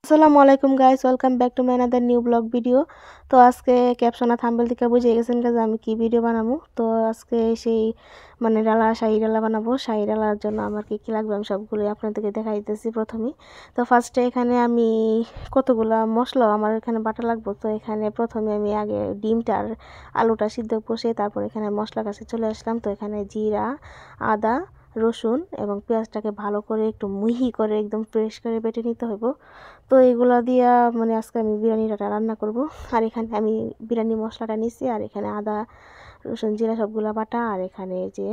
আসসালামু আলাইকুম guys, welcome back to my another new blog video. তো আজকে ক্যাপশন আর থাম্বনেল থেকে বুঝে গেছেন যে আমি কি ভিডিও বানাবো। তো আজকে সেই শাহী ডালা বানাবো। শাহী ডালার জন্য আমার কি কি লাগবে আমি সবগুলো আপনাদেরকে দেখাই দিতেছি প্রথমেই। তো ফার্স্টে এখানে আমি কতগুলা মশলা আমার এখানে বাটা লাগবে। তো এখানে প্রথমে আমি আগে ডিমটা আর আলুটা সিদ্ধ বসে তারপর এখানে মশলার কাছে চলে আসলাম। তো এখানে জিরা, আদা, রসুন এবং পেঁয়াজটাকে ভালো করে একটু মিহি করে একদম ফ্রেশ করে বেটে নিতে হবে। তো এগুলা দিয়া আজকে আমি বিরিয়ানিটা রান্না করব। আর এখানে আমি বিরিয়ানি মশলাটা নিছি, আর এখানে আদা রসুন জিরা সবগুলা বাটা, আর এখানে যে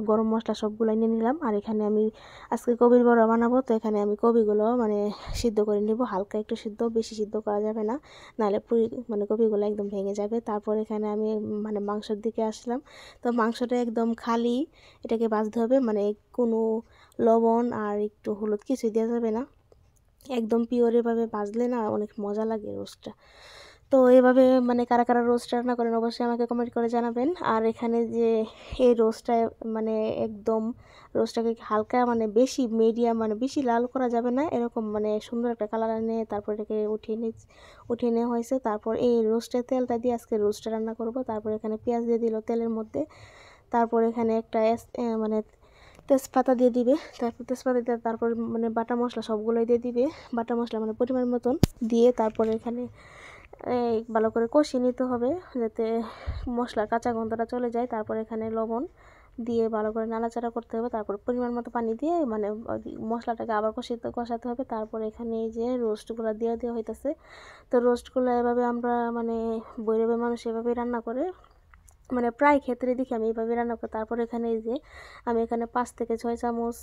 গরম মশলা সবগুলো নিয়ে নিলাম। আর এখানে আমি আজকে কবির বড়া বানাবো। তো এখানে আমি কবিগুলো সিদ্ধ করে নিব, হালকা একটু সিদ্ধ, বেশি সিদ্ধ করা যাবে না, নাহলে পুরি কবিগুলো একদম ভেঙে যাবে। তারপর এখানে আমি মাংসের দিকে আসলাম। তো মাংসটা একদম খালি এটাকে ভাজতে হবে, কোনো লবণ আর একটু হলুদ কিছুই দেওয়া যাবে না। একদম পিওর এভাবে ভাজলে না অনেক মজা লাগে রোস্টটা। তো এভাবে কারা কারা রোস্ট রান্না করেন অবশ্যই আমাকে কমেন্ট করে জানাবেন। আর এখানে যে এই রোস্টটা মানে একদম রোস্টটাকে হালকা বেশি মিডিয়াম, বেশি লাল করা যাবে না, এরকম সুন্দর একটা কালার এনে তারপর এটাকে উঠিয়ে নেওয়া হয়েছে। তারপর এই রোস্টের তেলটা দিয়ে আজকে রোস্টটা রান্না করব। তারপর এখানে পেঁয়াজ দিয়ে দিল তেলের মধ্যে। তারপর এখানে একটা তেজপাতা দিয়ে দিবে। তারপর তেজপাতা দিয়ে তারপর বাটা মশলা সবগুলোই দিয়ে দিবে। বাটা মশলা পরিমাণ মতন দিয়ে তারপরে এখানে ভালো করে কষিয়ে নিতে হবে যাতে মশলার কাঁচা গন্ধটা চলে যায়। তারপর এখানে লবণ দিয়ে ভালো করে নাড়াচাড়া করতে হবে। তারপর পরিমাণ মতো পানি দিয়ে মশলাটাকে আবার কষাতে হবে। তারপর এখানে এই যে রোস্টগুলো দিয়ে দেওয়া হইতেছে। তো রোস্টগুলো এভাবে আমরা বৈরবে মানুষ এভাবেই রান্না করে, প্রায় ক্ষেত্রে দেখি আমি এইভাবে রান্না করি। তারপর এখানে এই যে আমি এখানে 5 থেকে 6 চামচ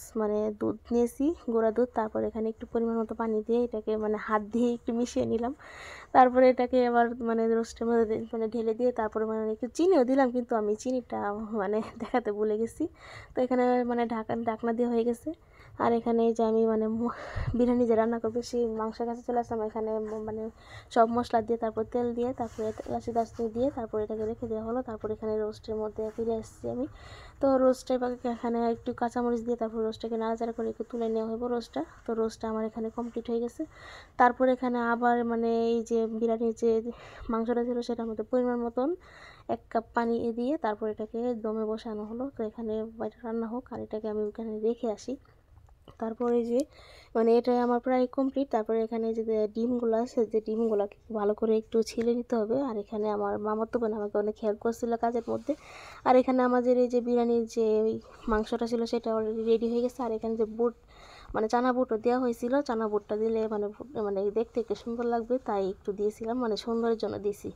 দুধ নিয়েছি, গুঁড়া দুধ। তারপর এখানে একটু পরিমাণ মতো পানি দিয়ে এটাকে হাত দিয়ে একটু মিশিয়ে নিলাম। তারপরে এটাকে আবার রোস্টের মধ্যে ঢেলে দিয়ে তারপরে একটু চিনিও দিলাম, কিন্তু আমি চিনিটা দেখাতে ভুলে গেছি। তো এখানে ঢাকনা দিয়ে হয়ে গেছে। আর এখানে এই যে আমি বিরিয়ানি যে রান্না করবো সেই মাংসের কাছে চলে আসলাম। এখানে সব মশলা দিয়ে তারপর তেল দিয়ে তারপরে এলাচি দারচিনি দিয়ে তারপর এটাকে রেখে দেওয়া হলো। তারপর এখানে রোস্টের মধ্যে ফিরে আসছি আমি। তো রোস্টে এখানে একটু কাঁচামরিচ দিয়ে তারপর রোস্টটাকে নাড়াচাড়া করে একটু তুলে নেওয়া হবো রোস্টটা। তো রোস্টটা আমার এখানে কমপ্লিট হয়ে গেছে। তারপর এখানে আবার এই যে বিরিয়ানির যে মাংসটা ছিল সেটার মধ্যে পরিমাণ মতন 1 কাপ পানি দিয়ে তারপর এটাকে দমে বসানো হলো। তো এখানে এটা রান্না হোক আর এটাকে আমি এখানে রেখে আসি। তারপরে যে এটা আমার প্রায় কমপ্লিট। তারপরে এখানে যে ডিমগুলো আছে, যে ডিমগুলো ভালো করে একটু ছিলে নিতে হবে। আর এখানে আমার মামাতো বোন আমাকে অনেক হেল্প করছিল কাজের মধ্যে। আর এখানে আমাদের এই যে বিরিয়ানির যে মাংসটা ছিল সেটা অলরেডি রেডি হয়ে গেছে। আর এখানে যে বুট চানা বুটও দেওয়া হয়েছিল, চানা বুটটা দিলে দেখতে একটু সুন্দর লাগবে, তাই একটু দিয়েছিলাম, সুন্দরের জন্য দিয়েছি।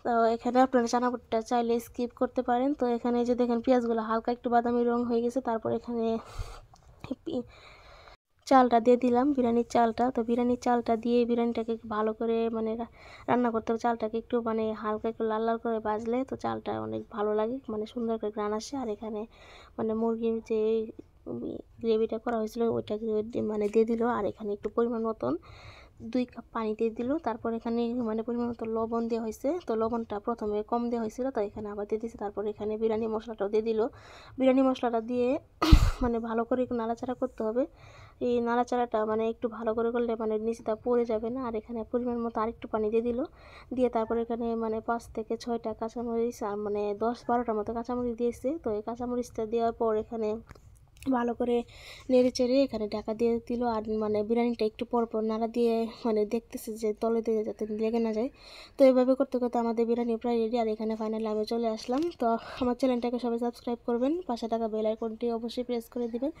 তো এখানে আপনারা চানা বুটটা চাইলে স্কিপ করতে পারেন। তো এখানে যে দেখেন পেঁয়াজগুলো হালকা একটু বাদামি রং হয়ে গেছে। তারপর এখানে চালটা দিয়ে দিলাম, বিরিয়ানির চালটা। তো বিরিয়ানির চালটা দিয়ে বিরিয়ানিটাকে ভালো করে রান্না করতে হবে। চালটাকে একটু হালকা একটু লাল লাল করে ভাজলে তো চালটা অনেক ভালো লাগে, সুন্দর করে গ্রান আসে। আর এখানে মুরগির যে গ্রেভিটা করা হয়েছিল ওইটাকে দিয়ে দিল। আর এখানে একটু পরিমাণ মতন 2 কাপ পানি দিয়ে দিল। তারপর এখানে পরিমাণ মতো লবণ দেওয়া হয়েছে। তো লবণটা প্রথমে কম দেওয়া হয়েছিল, তো এখানে আবার দিয়ে দিয়েছে। তারপর এখানে বিরিয়ানি মশলাটাও দিয়ে দিল। বিরিয়ানি মশলাটা দিয়ে ভালো করে একটু নাড়াচাড়া করতে হবে। এই নাড়াচাড়াটা একটু ভালো করে করলে নিচেটা পড়ে যাবে না। আর এখানে পরিমাণ মতো আরেকটু পানি দিয়ে দিল। দিয়ে তারপর এখানে 5 থেকে 6টা কাঁচামরিচ আর 10-12টার মতো কাঁচামরিচ দিয়েছে। তো এই কাঁচামরিচটা দেওয়ার পর এখানে ভালো করে নেড়ে চেড়ে এখানে ঢাকা দিয়ে দিল। আর বিরিয়ানিটা একটু পর পর নাড়া দিয়ে দেখতেছে যে তলে দিয়ে যাতে লেগে না যায়। তো এইভাবে করতে করতে আমাদের বিরিয়ানি প্রায় রেডি। আর এখানে ফাইনালি আমি চলে আসলাম। তো আমার চ্যানেলটাকে সবাই সাবস্ক্রাইব করবেন, পাশে থাকা বেল আইকনটি অবশ্যই প্রেস করে দিবেন,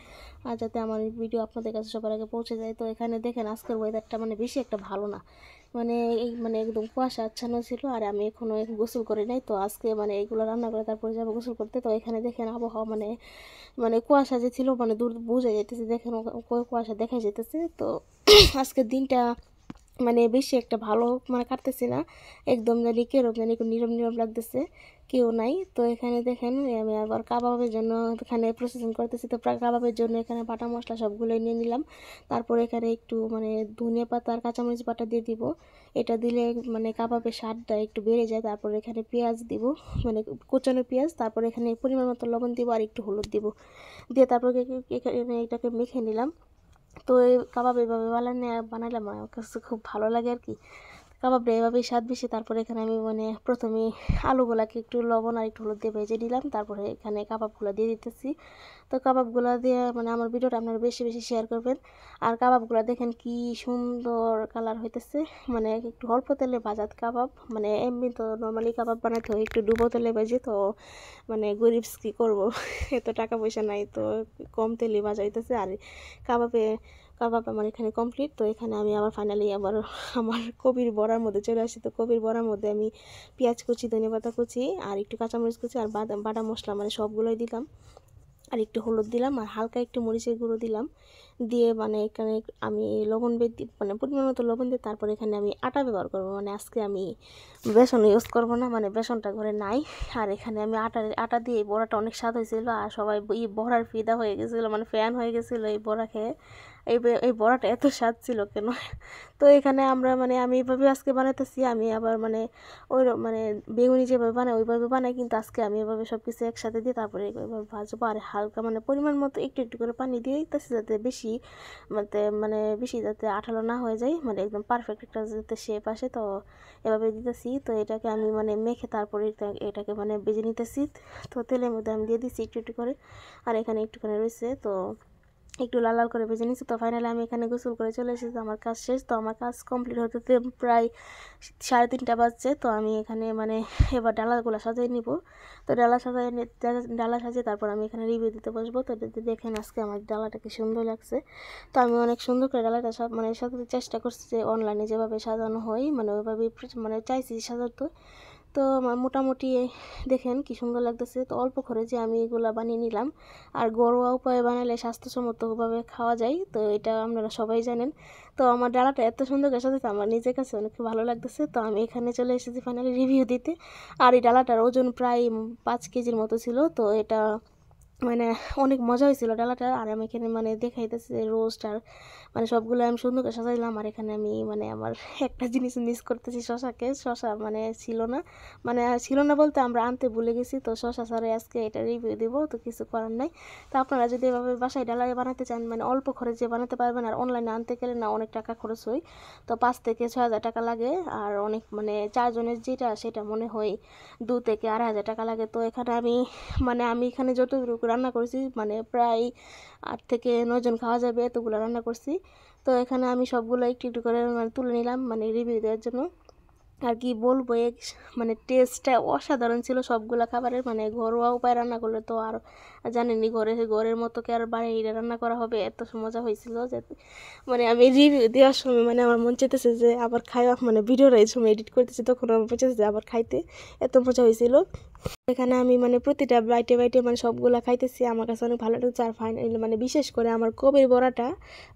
আর যাতে আমার ভিডিও আপনাদের কাছে সবার আগে পৌঁছে যায়। তো এখানে দেখেন আজকের ওয়েদারটা বেশি একটা ভালো না, এই একদম কুয়াশা আচ্ছন্ন ছিল। আর আমি এখনো গোসল করি নাই। তো আজকে এইগুলো রান্না করে তারপরে যাবো গোসল করতে। তো এখানে দেখেন আবহাওয়া কুয়াশা যে ছিল দূর বোঝা যেতেছে, দেখেন কুয়াশা দেখা যেতেছে। তো আজকের দিনটা বেশি একটা ভালো কাটতেছি না, একদম কেরম নীরব নীরব লাগতেছে, কেউ নাই। তো এখানে দেখেন আমি আবার কাবাবের জন্য এখানে প্রসেসিং করতেছি। তো প্রায় কাবাবের জন্য এখানে বাটা মশলা সবগুলোই নিয়ে নিলাম। তারপর এখানে একটু ধনিয়া পাতা আর কাঁচামরিচ বাটা দিয়ে দিব। এটা দিলে কাবাবের স্বাদটা একটু বেড়ে যায়। তারপর এখানে পেঁয়াজ দিব, কুচানো পেঁয়াজ। তারপর এখানে পরিমাণ মতো লবণ দিব আর একটু হলুদ দিব, দিয়ে তারপর এটাকে মেখে নিলাম। তো এই কাবাব এইভাবে বানাইলে আমার কাছে খুব ভালো লাগে আর কি। কাবাবটা এভাবেই স্বাদ বেশি। তারপরে এখানে আমি মানে প্রথমে আলুগুলাকে একটু লবণ আর একটু হলুদ দিয়ে ভেজে নিলাম, তারপরে এখানে কাবাবগুলো দিয়ে দিতেছি। তো কাবাবগুলো দিয়ে মানে আমার ভিডিওটা আপনারা বেশি বেশি শেয়ার করবেন। আর কাবাবগুলো দেখেন কি সুন্দর কালার হইতেছে, মানে একটু অল্প তেলে ভাজা কাবাব। মানে এমনি তো নর্মালি কাবাব বানাতে হয় একটু ডুবো তেলে ভেজে, তো মানে গরিবস কী করবো এত টাকা পয়সা নাই, তো কম তেলে ভাজা হইতেছে। আর কাবাব আমার এখানে কমপ্লিট। তো এখানে আমি আবার ফাইনালি আবার আমার কবির বড়ার মধ্যে চলে আসি। তো কবির বড়ার মধ্যে আমি পেঁয়াজ কুচি, ধনেপাতা কুচি আর একটু কাঁচামরিচ কুচি আর বাটা মশলা মানে সবগুলোই দিলাম। আর একটু হলুদ দিলাম আর হালকা একটু মরিচের গুঁড়ো দিলাম, দিয়ে মানে এখানে আমি লবণ মানে পরিমাণ মতো লবণ দিয়ে তারপর এখানে আমি আটা ব্যবহার করবো। মানে আজকে আমি বেসন ইউজ করবো না, মানে বেসনটা ঘরে নাই। আর এখানে আমি আটা দিয়ে এই বড়াটা অনেক স্বাদ হয়েছিল আর সবাই এই বড়ার ফিদা হয়ে গেছিলো, মানে ফ্যান হয়ে গেছিলো এই বড়া খেয়ে। এই বড়াটা এত স্বাদ ছিল কেন। তো এখানে মানে আমি এইভাবে আজকে বানাইতেছি। আমি আবার মানে মানে বেগুনি যেভাবে বানাই ওইভাবে বানাই, কিন্তু আজকে আমি এভাবে সব কিছু একসাথে দিয়ে তারপরে এইভাবে ভাজবো। আর হালকা মানে পরিমাণ মতো একটু একটু করে পানি দিয়ে দিতেছি, যাতে বেশি যাতে আঠালো না হয়ে যায়, মানে একদম পারফেক্ট একটা যাতে শেপ আসে। তো এভাবে দিতেছি। তো এটাকে আমি মানে মেখে তারপরে এটাকে মানে বেজে নিতেছি। তো তেলের মধ্যে আমি দিয়ে দিচ্ছি একটু একটু করে, আর এখানে একটুখানি রয়েছে তো একটু লাল লাল করে ভেজে নিচ্ছি। তো ফাইনালি আমি এখানে গোসল করে চলে এসেছি, আমার কাজ শেষ। তো আমার কাজ কমপ্লিট হতে প্রায় 3:30 বাজছে। তো আমি এখানে মানে এবার ডালাগুলো সাজিয়ে নিব। তো ডালা সাজিয়ে তারপর আমি এখানে রিভিউ দিতে বসবো। তো দেখেন আজকে আমার ডালাটাকে সুন্দর লাগছে। তো আমি অনেক সুন্দর করে ডালাটা মানে সাজাতে চেষ্টা করছি, যে অনলাইনে যেভাবে সাজানো হয় মানে ওইভাবেই মানে চাইছি সাজাতে। তো আমার মোটামুটি দেখেন কি সুন্দর লাগতেছে। তো অল্প খরচে আমি এগুলো বানিয়ে নিলাম। আর ঘরোয়া উপায়ে বানালে স্বাস্থ্যসম্মতভাবে খাওয়া যায়, তো এটা আপনারা সবাই জানেন। তো আমার ডালাটা এত সুন্দর করে সাজাতে আমার নিজের কাছে অনেক ভালো লাগতেছে। তো আমি এখানে চলে এসেছি ফাইনালি রিভিউ দিতে। আর এই ডালাটার ওজন প্রায় 5 কেজির মতো ছিল। তো এটা মানে অনেক মজা হয়েছিল ডালাটা। আর আমি এখানে মানে দেখাইতেছি রোস্ট আর মানে সবগুলো আমি সুন্দর করে সাজাইলাম। আর এখানে আমি মানে আমার একটা জিনিস মিস করতেছি, শশা মানে ছিল না বলতে আমরা আনতে ভুলে গেছি। তো শশা ছাড়াই আজকে এটা রিভিউ দেবো, তো কিছু করার নাই। তো আপনারা যদি এভাবে বাসায় ডালা বানাতে চান মানে অল্প খরচে বানাতে পারবেন। আর অনলাইনে আনতে গেলে না অনেক টাকা খরচ হয়, তো 5 থেকে 6 হাজার টাকা লাগে। আর অনেক মানে 4 জনের সেটা মনে হয় 2 থেকে 2.5 হাজার টাকা লাগে। তো এখানে আমি এখানে যতটুকু রান্না করেছি মানে প্রায় 8 থেকে 9 জন খাওয়া যাবে এতগুলো রান্না করছি। তো এখানে আমি সবগুলো একটু একটু করে মানে তুলে নিলাম মানে রিভিউ দেওয়ার জন্য। আর কি বলবো, মানে টেস্টটা অসাধারণ ছিল সবগুলা খাবারের। মানে ঘরোয়া উপায় রান্না করলে তো আর জানেনই, ঘরের মতো কি আর বাইরে রান্না করা হবে, এত মজা হয়েছিল যে মানে আমি রিভিউ দেওয়ার সময় মানে আমার মন চেতেছে যে আবার খাওয়া, মানে ভিডিওটা এই সময় এডিট করতেছি তখন আমার মন চেতেছে যে আবার খাইতে, এত মজা হয়েছিল। এখানে আমি মানে প্রতিটা বাইটে বাইটে মানে সবগুলা খাইতেছি, আমার কাছে অনেক ভালো লাগছে। আর ফাইনালি মানে বিশেষ করে আমার কবির বড়াটা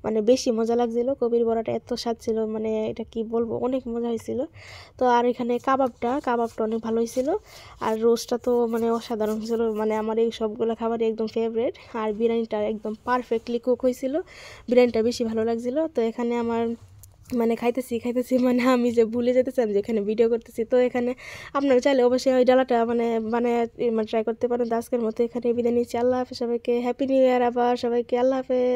মানে বেশি মজা লাগছিল। কবির বড়াটা এত স্বাদ ছিল, মানে এটা কি বলবো, অনেক মজা হয়েছিল। তো আর এখানে কাবাবটা অনেক ভালো হয়েছিল। আর রোস্টটা তো মানে অসাধারণ হয়েছিল, মানে আমার এই সবগুলো খাবারই একদম ফেভারিট। আর বিরিয়ানিটা একদম পারফেক্টলি কুক হয়েছিল, বিরিয়ানিটা বেশি ভালো লাগছিল। তো এখানে আমার মানে খাইতেছি মানে আমি যে ভুলে যেতেছিলাম যে এখানে ভিডিও করতেছি। তো এখানে আপনারা চাইলে অবশ্যই ওই ডালাটা মানে ট্রাই করতে পারেন। তো আজকের মতো এখানে বিদায় নিচ্ছি। আল্লাহ হাফেজ সবাইকে, হ্যাপি নিউ ইয়ার আবার সবাইকে, আল্লাহ হাফেজ।